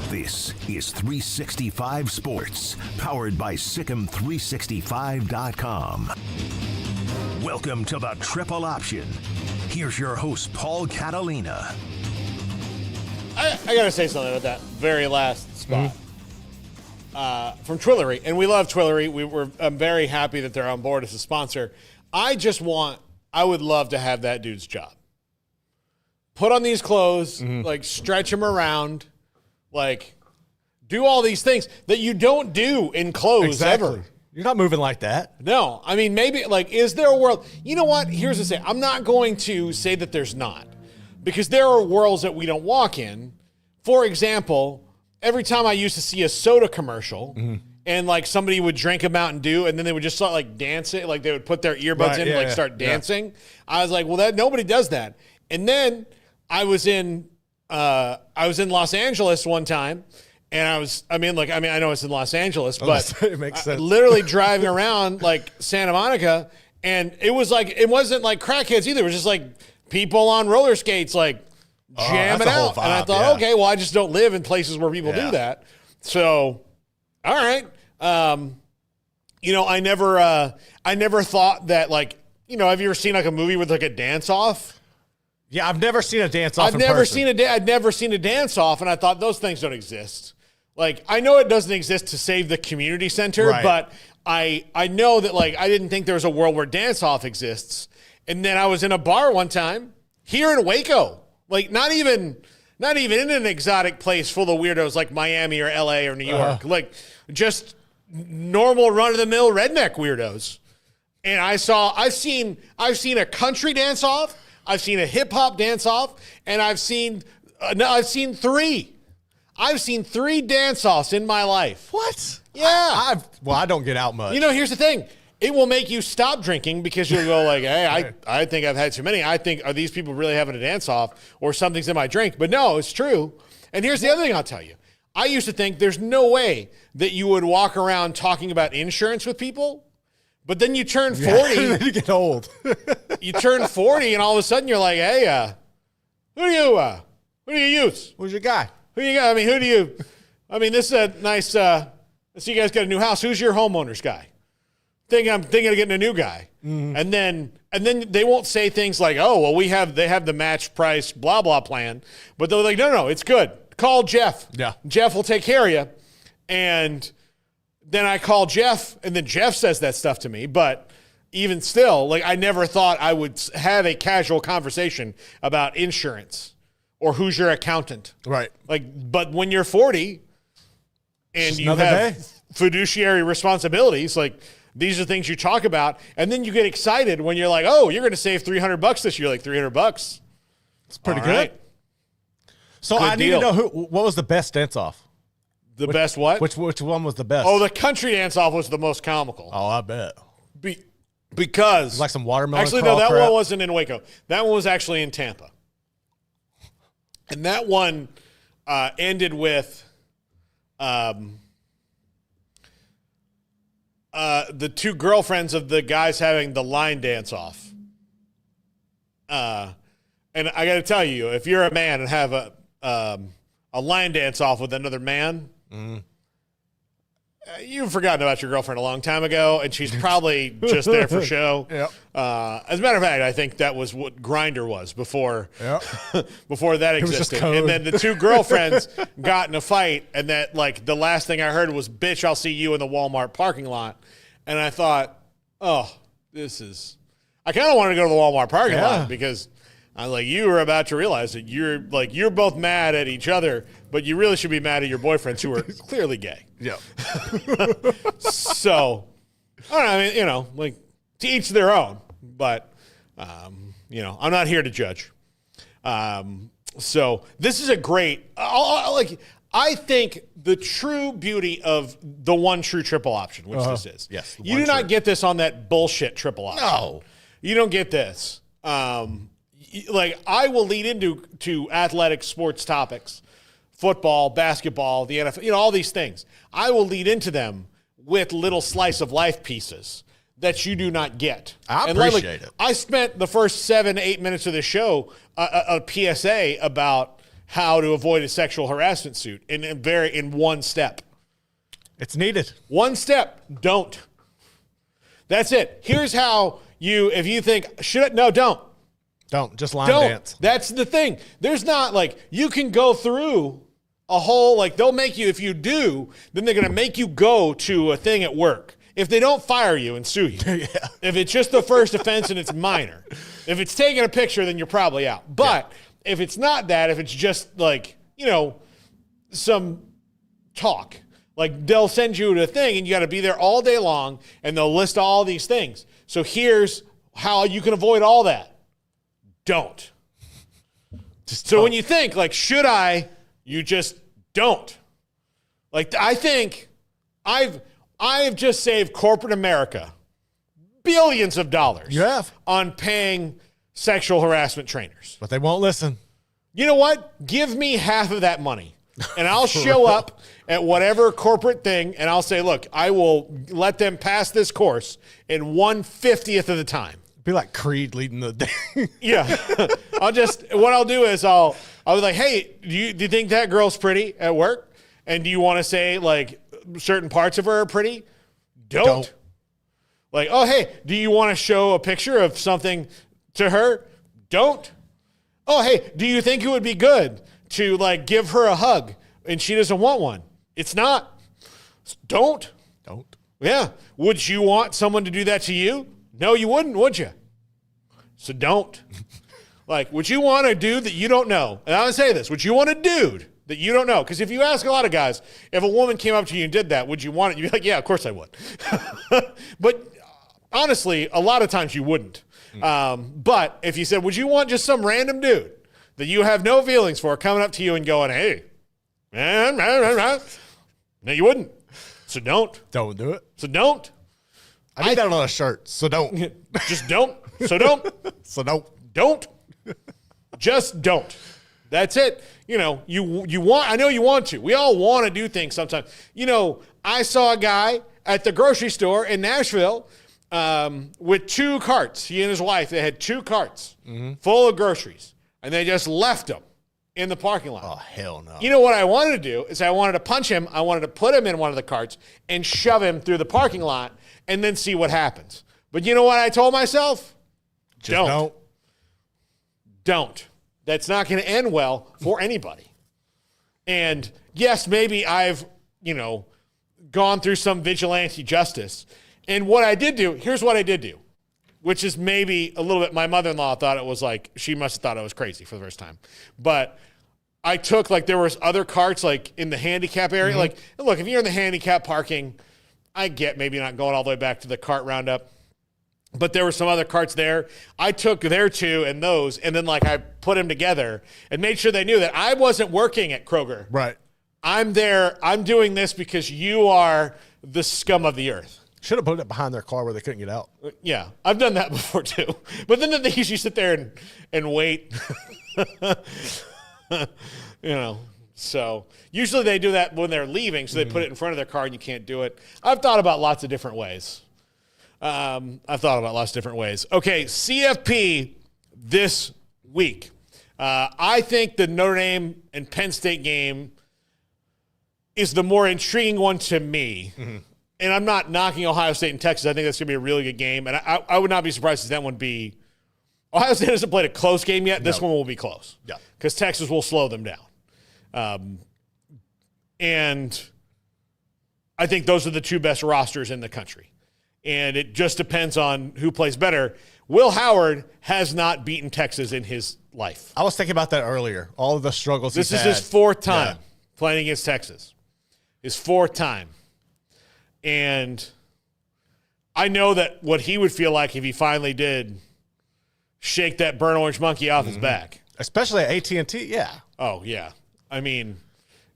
This is 365 Sports, powered by Sikkim365.com. Welcome to the Triple Option. Here's your host, Paul Catalina. I got to say something about that very last spot. From Twillery, and we love Twillery. I'm very happy that they're on board as a sponsor. I would love to have that dude's job. Put on these clothes, like stretch them around, like do all these things that you don't do in clothes ever. You're not moving like that. No, I mean, maybe, like, is there a world? You know what? Here's the thing. I'm not going to say that there's not, because there are worlds that we don't walk in. For example, every time I used to see a soda commercial and, like, somebody would drink a Mountain Dew and then they would just start, like, dancing, like, they would put their earbuds in and, start dancing. I was like, well, nobody does that. And then I was in Los Angeles one time. And I know it's in Los Angeles, but it makes sense. Literally driving around like Santa Monica, and it wasn't like crackheads either. It was just like people on roller skates, like jamming out. And I thought, okay, well, I just don't live in places where people do that. So, all right. I never thought that, like, have you ever seen like a movie with like a dance off? Yeah, I've never seen a dance off. I'd never seen a dance off, and I thought those things don't exist. Like, I know it doesn't exist to save the community center, but I know that, like, I didn't think there was a world where dance off exists. And then I was in a bar one time here in Waco, like not even in an exotic place full of weirdos like Miami or LA or New York, like just normal run of the mill redneck weirdos. And I've seen a country dance off. I've seen a hip hop dance off, and I've seen three. I've seen 3 dance-offs in my life. What? Yeah. I don't get out much. Here's the thing. It will make you stop drinking because you'll go like, hey, I think I've had too many. I think, are these people really having a dance-off or something's in my drink? But no, it's true. And here's the other thing I'll tell you. I used to think there's no way that you would walk around talking about insurance with people, but then you turn 40. Then you get old. You turn 40, and all of a sudden you're like, hey, who do you use? Who's your guy? Who you got? This is a nice, so you guys got a new house. Who's your homeowner's guy? think I'm thinking of getting a new guy. And then they won't say things like, oh, well, they have the match price, blah, blah plan. But they're like, no, it's good. Call Jeff. Yeah. Jeff will take care of you. And then I call Jeff, and then Jeff says that stuff to me. But even still, like, I never thought I would have a casual conversation about insurance or who's your accountant. Right. Like, but when you're 40 and Just you another have day. fiduciary responsibilities, like, these are things you talk about, and then you get excited when you're like, "Oh, you're going to save $300 this year." Like $300. It's pretty All good. right. So Good I need deal. to know what was the best dance off? The best what? Which one was the best? Oh, the country dance off was the most comical. Oh, I bet. Because Like some watermelon. actually, crawl no, that crap. one wasn't in Waco. That one was actually in Tampa, and that one ended with the two girlfriends of the guys having the line dance off. And I got to tell you, if you're a man and have a line dance off with another man, you've forgotten about your girlfriend a long time ago, and she's probably just there for show. Yep. As a matter of fact, I think that was what Grindr was before before that was just existed. code. And then the two girlfriends got in a fight, and that, like, the last thing I heard was, "Bitch, I'll see you in the Walmart parking lot." And I thought, oh, this is. I kind of wanted to go to the Walmart parking lot because I was like, you were about to realize that you're both mad at each other, but you really should be mad at your boyfriends who are clearly gay. Yeah. So, I don't know. I mean, like, to each their own. But, I'm not here to judge. So this is a great. I think the true beauty of the one true triple option, which this is. Yes, the You one do not true. get this on that bullshit triple option. No. You don't get this. Like, I will lead into athletic sports topics, football, basketball, the NFL, all these things. I will lead into them with little slice of life pieces that you do not get. I And appreciate it. I spent the first 7-8 minutes of the show a PSA about how to avoid a sexual harassment suit in one step. It's needed. One step, don't. That's it. Here's how if you think, don't. Don't just line Don't. dance. That's the thing. There's not, like, you can go through a whole, like, they'll make you, if you do, then they're going to make you go to a thing at work. If they don't fire you and sue you. If it's just the first offense and it's minor. If it's taking a picture, then you're probably out. But if it's not that, if it's just, like, some talk, like, they'll send you to a thing and you got to be there all day long and they'll list all these things. So here's how you can avoid all that. Don't. So when you think, like, should I, you just don't. Like, I think I've just saved corporate America billions of dollars. You have. On paying sexual harassment trainers. But they won't listen. You know what? Give me half of that money, and I'll show up at whatever corporate thing, and I'll say, look, I will let them pass this course in 1/50th of the time. Be like Creed leading the day. Yeah. What I'll do is I'll be like, hey, do you think that girl's pretty at work? And do you want to say, like, certain parts of her are pretty? Don't. Like, oh, hey, do you want to show a picture of something to her? Don't. Oh, hey, do you think it would be good to, like, give her a hug and she doesn't want one? It's not. Don't. Don't. Yeah. Would you want someone to do that to you? No, you wouldn't, would you? So don't. Like, would you want a dude that you don't know? And I would say this. Would you want a dude that you don't know? Because if you ask a lot of guys, if a woman came up to you and did that, would you want it? You'd be like, yeah, of course I would. But honestly, a lot of times you wouldn't. But if you said, would you want just some random dude that you have no feelings for coming up to you and going, hey, man, no, you wouldn't. So don't. Don't do it. So don't. I need that on a shirt, so don't. Just don't. So don't. So don't. Don't. Just don't. That's it. You want, I know you want to. We all want to do things sometimes. I saw a guy at the grocery store in Nashville with 2 carts. He and his wife, they had 2 carts full of groceries, and they just left them in the parking lot. Oh, hell no. You know what I wanted to do is I wanted to punch him. I wanted to put him in one of the carts and shove him through the parking lot and then see what happens. But you know what I told myself? Just Don't. That's not going to end well for anybody. And yes, maybe I've, gone through some vigilante justice. And what I did do, here's what I did do, which is maybe a little bit, my mother-in-law thought it was like, she must have thought I was crazy for the first time. But I took, there was other carts, in the handicap area. Look, if you're in the handicap parking, I get maybe not going all the way back to the cart roundup. But there were some other carts there. I took their two and those, and then I put them together and made sure they knew that I wasn't working at Kroger. Right. I'm there. I'm doing this because you are the scum of the earth. Should have put it behind their car where they couldn't get out. Yeah, I've done that before too. But then they usually sit there and wait. So usually they do that when they're leaving, so they put it in front of their car and you can't do it. I've thought about lots of different ways. Okay, CFP this week. I think the Notre Dame and Penn State game is the more intriguing one to me. Mm-hmm. And I'm not knocking Ohio State and Texas. I think that's going to be a really good game. And I would not be surprised if that one be – Ohio State hasn't played a close game yet. This one will be close. Yeah. Because Texas will slow them down. And I think those are the two best rosters in the country. And it just depends on who plays better. Will Howard has not beaten Texas in his life. I was thinking about that earlier. All of the struggles This is his fourth time playing against Texas. His fourth time. And I know that what he would feel like if he finally did shake that burnt orange monkey off his back. Especially at AT&T, yeah. Oh, yeah. I mean,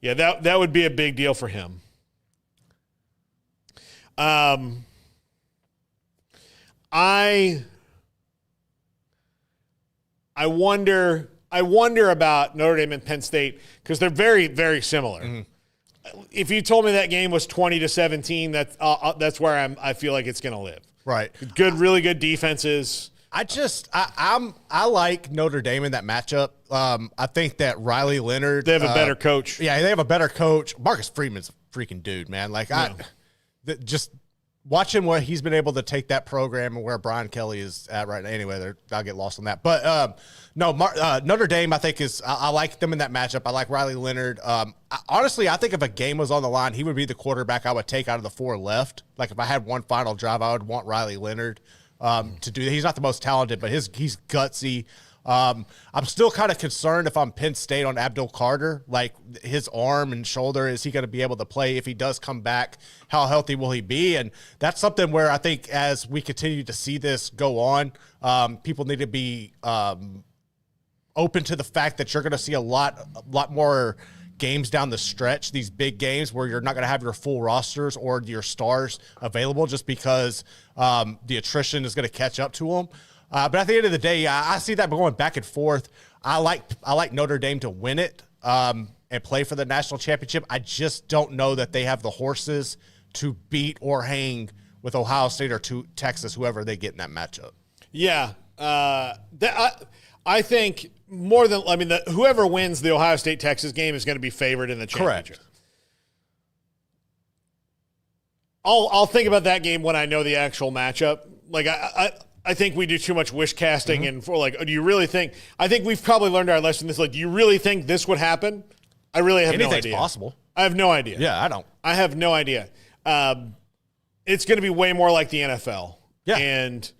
yeah, that would be a big deal for him. I wonder about Notre Dame and Penn State because they're very, very similar. Mm-hmm. If you told me that game was 20-17, that's where I feel like it's going to live. Right. Really good defenses. I like Notre Dame in that matchup. I think that Riley Leonard. They have a better coach. Yeah, they have a better coach. Marcus Freeman's a freaking dude, man. Just watching what he's been able to take that program and where Brian Kelly is at right now. Anyway, I'll get lost on that. But Notre Dame, I think I like them in that matchup. I like Riley Leonard. Honestly, I think if a game was on the line, he would be the quarterback I would take out of the four left. Like if I had one final drive, I would want Riley Leonard to do that. He's not the most talented, but he's gutsy. I'm still kind of concerned if I'm Penn State on Abdul Carter, like his arm and shoulder. Is he going to be able to play if he does come back? How healthy will he be? And that's something where I think as we continue to see this go on, people need to be open to the fact that you're going to see a lot more games down the stretch, these big games where you're not going to have your full rosters or your stars available just because the attrition is going to catch up to them. But at the end of the day, I see that going back and forth. I like Notre Dame to win it and play for the national championship. I just don't know that they have the horses to beat or hang with Ohio State or Texas, whoever they get in that matchup. Yeah. I think whoever wins the Ohio State-Texas game is going to be favored in the championship. Correct. I'll think about that game when I know the actual matchup. I think we do too much wish casting and do you really think – I think we've probably learned our lesson. Do you really think this would happen? I really have no idea. Anything's possible. I have no idea. Yeah, I don't. I have no idea. It's going to be way more like the NFL. Yeah. And,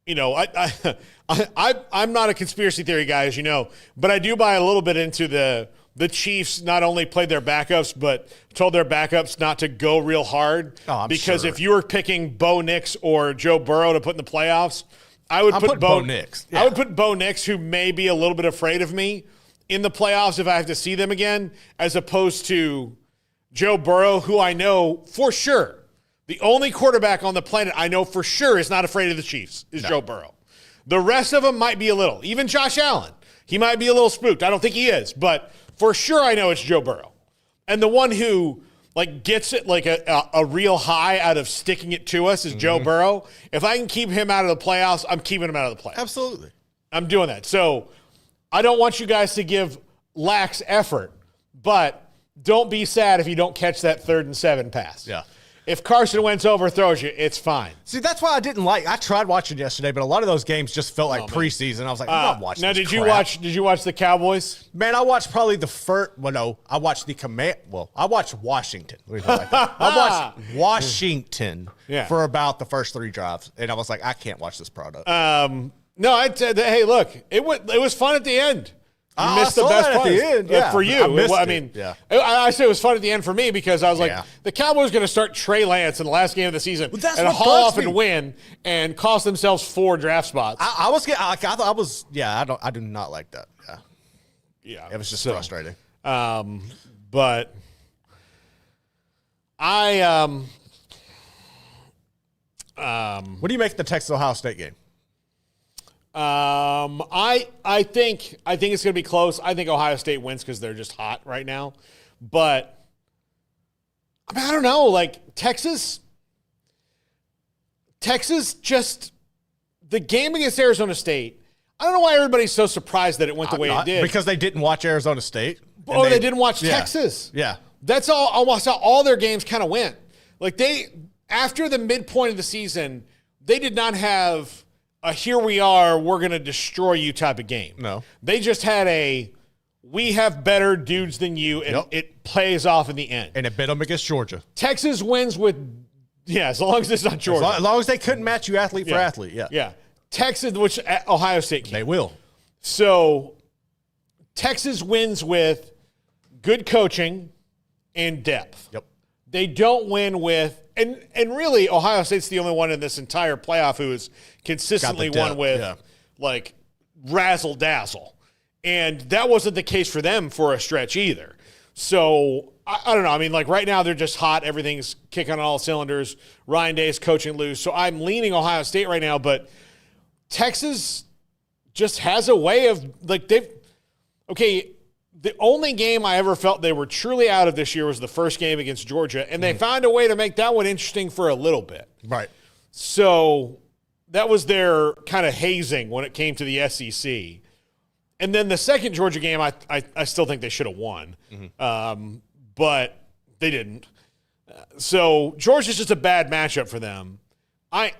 I'm not a conspiracy theory guy, as you know, but I do buy a little bit into the Chiefs not only played their backups, but told their backups not to go real hard. Because if you were picking Bo Nix or Joe Burrow to put in the playoffs, I would put Bo Nix. Yeah. I would put Bo Nix, who may be a little bit afraid of me, in the playoffs if I have to see them again, as opposed to Joe Burrow, who I know for sure, the only quarterback on the planet I know for sure is not afraid of the Chiefs is Joe Burrow. The rest of them might be a little. Even Josh Allen, he might be a little spooked. I don't think he is, but for sure I know it's Joe Burrow. And the one who gets it a real high out of sticking it to us is Joe Burrow. If I can keep him out of the playoffs, I'm keeping him out of the playoffs. Absolutely. I'm doing that. So I don't want you guys to give lacks effort. But don't be sad if you don't catch that 3rd and 7 pass. Yeah. If Carson Wentz overthrows you, it's fine. See, that's why I didn't I tried watching yesterday, but a lot of those games just felt like preseason. I was like, I'm not watching now, this did crap. you watch the Cowboys? Man, I watched probably the first. Well, no, I watched the command. Well, I watched Washington. I watched Washington for about the first 3 drives, and I was like, I can't watch this product. No, I said, hey, look, it was fun at the end. You missed the saw best that at part the end, yeah. for you. I mean, yeah. I say it was fun at the end for me because I was like, Yeah. the Cowboys going to start Trey Lance in the last game of the season that's and what haul bugs off and me. win and cost themselves 4 draft spots. I do not like that. Yeah, yeah, it was just frustrating. But I What do you make of the Texas Ohio State game? I think it's going to be close. I think Ohio State wins because they're just hot right now. But I mean, I don't know. Like Texas just the game against Arizona State. I don't know why everybody's so surprised that it went the way it did. Because they didn't watch Arizona State. Or they didn't watch Texas. Yeah. That's almost how all their games kind of went. Like after the midpoint of the season, they did not have a here we are, we're going to destroy you type of game. No. They just had we have better dudes than you, and it plays off in the end. And it bit them against Georgia. Texas wins with, as long as it's not Georgia. As long as they couldn't match you athlete for athlete, yeah. Yeah. Texas, which Ohio State can't. They will. So Texas wins with good coaching and depth. Yep. They don't win with and really Ohio State's the only one in this entire playoff who has consistently won with like razzle dazzle. And that wasn't the case for them for a stretch either. So I don't know. I mean, like right now they're just hot. Everything's kicking on all cylinders. Ryan Day's coaching loose. So I'm leaning Ohio State right now, but Texas just has a way of like the only game I ever felt they were truly out of this year was the first game against Georgia, and they found a way to make that one interesting for a little bit. Right. So that was their kind of hazing when it came to the SEC. And then the second Georgia game, I still think they should have won, but they didn't. So Georgia's just a bad matchup for them. I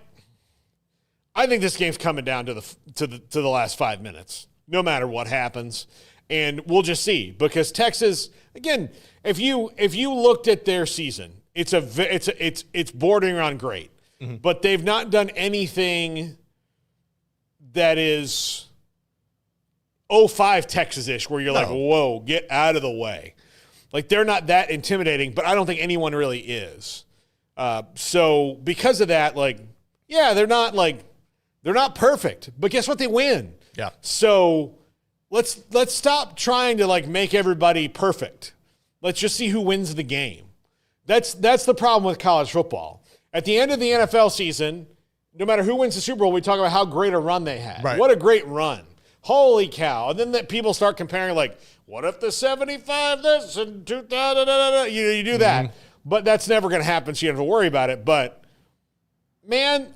think this game's coming down to the last 5 minutes, no matter what happens. And we'll just see, because Texas, again, if you looked at their season, it's bordering on great, but they've not done anything that is 05 Texas-ish, where you're like, whoa, get out of the way. Like they're not that intimidating, but I don't think anyone really is. So because of that, like, yeah, they're not perfect, but guess what? They win. Yeah. So let's stop trying to like make everybody perfect. Let's just see who wins the game. That's the problem with college football. At the end of the NFL season, no matter who wins the Super Bowl, we talk about how great a run they had. Right. What a great run. Holy cow. And then people start comparing like, what if the 75 this and 2000, you do that. But that's never going to happen, so you don't have to worry about it. But man,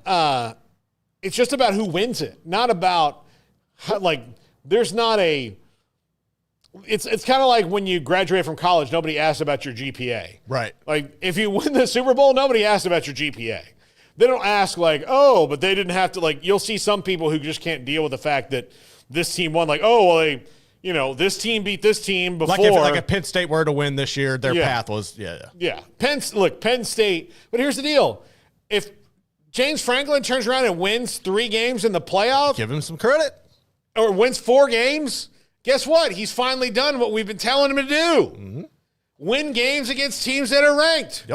it's just about who wins it, not about how, like, there's not a it's kind of like when you graduate from college, nobody asks about your GPA. Right. Like if you win the Super Bowl, nobody asks about your GPA. They don't ask like, oh, but they didn't have to, like, you'll see some people who just can't deal with the fact that this team won, like, oh, well, this team beat this team before. Like if Penn State were to win this year, their path was, Yeah. Penn State, but here's the deal. If James Franklin turns around and wins 3 games in the playoff, give him some credit. Or wins 4 games, guess what? He's finally done what we've been telling him to do. Win games against teams that are ranked,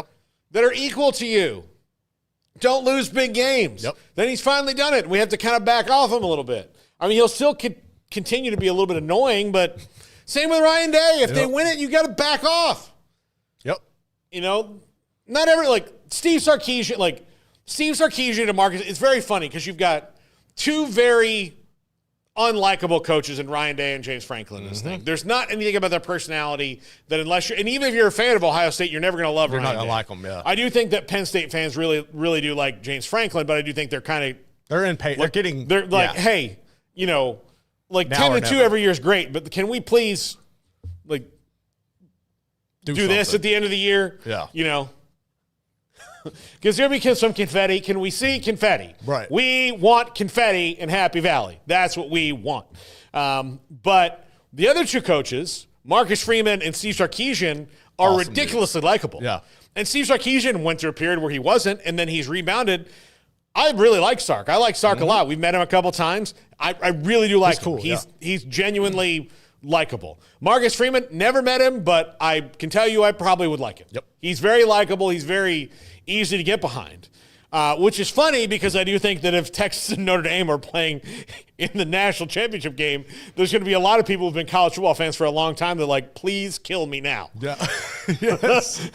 that are equal to you. Don't lose big games. Then he's finally done it. We have to kind of back off him a little bit. I mean, he'll still continue to be a little bit annoying, but same with Ryan Day. If they win it, you got to back off. You know, not every, like, Steve Sarkisian to Marcus, it's very funny because you've got 2 very unlikable coaches in Ryan Day and James Franklin in this thing. There's not anything about their personality that unless you're, and even if you're a fan of Ohio State, you're never going to love Ryan Day. You're not going to like them, yeah. I do think that Penn State fans really, really do like James Franklin, but I do think they're kind of, they're like, hey, you know, like 10-2 every year is great, but can we please like do something. this at the end of the year. Yeah. You know, because there becomes some confetti. Can we see confetti? Right. We want confetti in Happy Valley. That's what we want. But the other two coaches, Marcus Freeman and Steve Sarkisian, are Awesome, ridiculously likable. Yeah. And Steve Sarkisian went through a period where he wasn't, and then he's rebounded. I really like Sark. I like Sark a lot. We've met him a couple times. I really do like him. Cool, He's genuinely likable. Marcus Freeman, never met him, but I can tell you I probably would like him. Yep. He's very likable. He's very easy to get behind, which is funny because I do think that if Texas and Notre Dame are playing in the national championship game, there's going to be a lot of people who've been college football fans for a long time that are like, please kill me now. Yeah. Yes.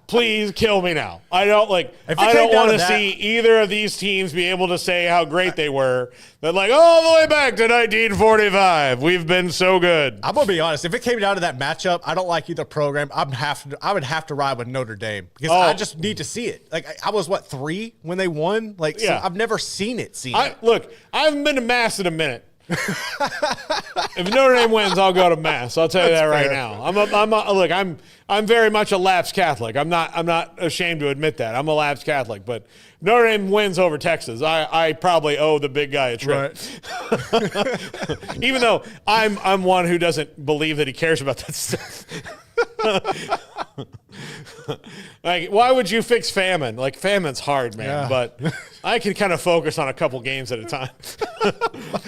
Please kill me now. I don't want to see either of these teams be able to say how great they were. They're like, all the way back to 1945. We've been so good. I'm gonna be honest. If it came down to that matchup, I don't like either program. I would have to ride with Notre Dame because I just need to see it. Like I was 3 when they won. Like so I've never seen it. Look, I haven't been to Mass in a minute. If Notre Dame wins, I'll go to Mass. I'll tell you that right now. I'm very much a lapsed Catholic. I'm not ashamed to admit that. I'm a lapsed Catholic, but if Notre Dame wins over Texas, I probably owe the big guy a trip. Right. Even though I'm one who doesn't believe that he cares about that stuff. Like, why would you fix famine? Like, famine's hard, man. Yeah. But I can kind of focus on a couple games at a time.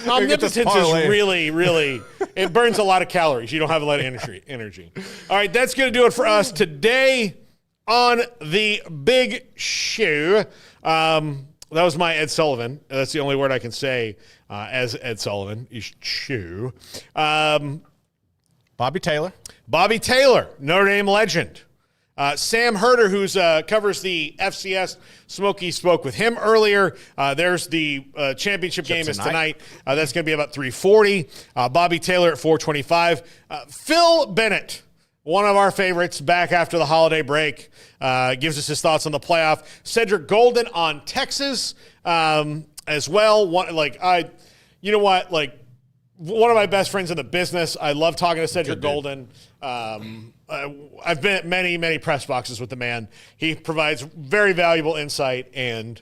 Omnipotence is really, really, it burns a lot of calories. You don't have a lot of energy. All right, that's going to do it for us today on the Big Shoe. That was my Ed Sullivan. That's the only word I can say as Ed Sullivan is shoe. Bobby Taylor, Notre Dame legend. Sam Herder, who covers the FCS. Smokey spoke with him earlier. There's the championship game is tonight. That's going to be about 3:40. Bobby Taylor at 4:25. Phil Bennett, one of our favorites, back after the holiday break, gives us his thoughts on the playoff. Cedric Golden on Texas as well. You know what? Like, one of my best friends in the business. I love talking to Cedric Golden. I've been at many, many press boxes with the man. He provides very valuable insight. And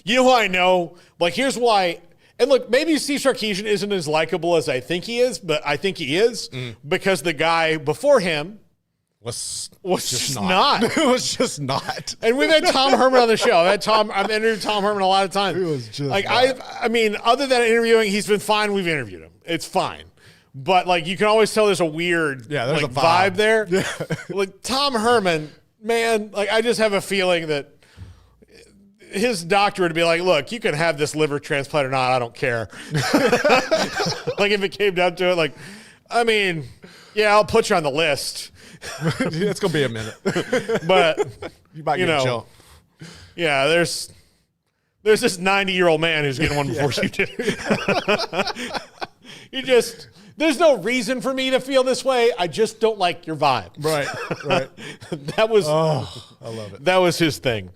you know who I know? Like, here's why. And look, maybe Steve Sarkisian isn't as likable as I think he is, but I think he is because the guy before him was just not. It was just not. And we've had Tom Herman on the show. I've interviewed Tom Herman a lot of times. It was just like not. I mean, other than interviewing, he's been fine. We've interviewed him. It's fine. But like you can always tell there's a weird there's a vibe there. Yeah. Like Tom Herman, man, like I just have a feeling that his doctor would be like, look, you can have this liver transplant or not, I don't care. Like if it came down to it, like, I mean, yeah, I'll put you on the list. It's gonna be a minute. But you might get chill. Yeah, there's this 90-year-old man who's getting one before you do. There's no reason for me to feel this way. I just don't like your vibe. Right. I love it. That was his thing.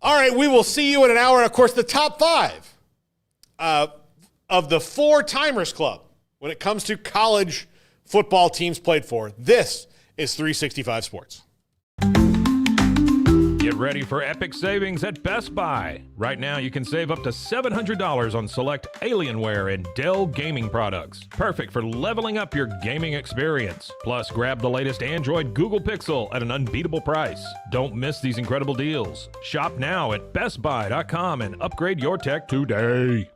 All right, we will see you in an hour. And, of course, the top 5 of the 4 Timers Club when it comes to college football teams played for. This is 365 Sports. Get ready for epic savings at Best Buy. Right now, you can save up to $700 on select Alienware and Dell gaming products. Perfect for leveling up your gaming experience. Plus, grab the latest Android Google Pixel at an unbeatable price. Don't miss these incredible deals. Shop now at bestbuy.com and upgrade your tech today.